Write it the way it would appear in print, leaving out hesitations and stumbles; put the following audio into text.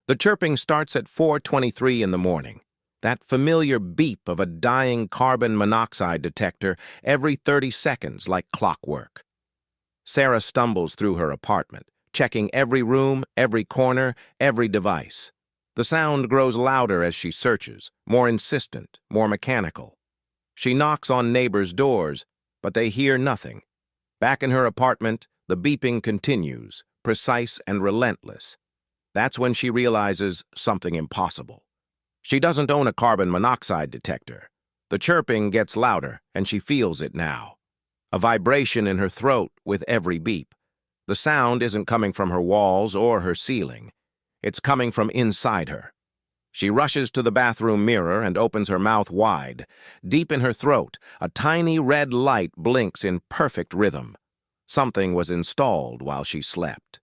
The chirping starts at 4:23 in the morning. That familiar beep of a dying carbon monoxide detector every 30 seconds like clockwork. Sarah stumbles through her apartment, checking every room, every corner, every device. The sound grows louder as she searches, more insistent, more mechanical. She knocks on neighbors' doors, but they hear nothing. Back in her apartment, the beeping continues, precise and relentless. That's when she realizes something impossible. She doesn't own a carbon monoxide detector. The chirping gets louder, and she feels it now. A vibration in her throat with every beep. The sound isn't coming from her walls or her ceiling. It's coming from inside her. She rushes to the bathroom mirror and opens her mouth wide. Deep in her throat, a tiny red light blinks in perfect rhythm. Something was installed while she slept.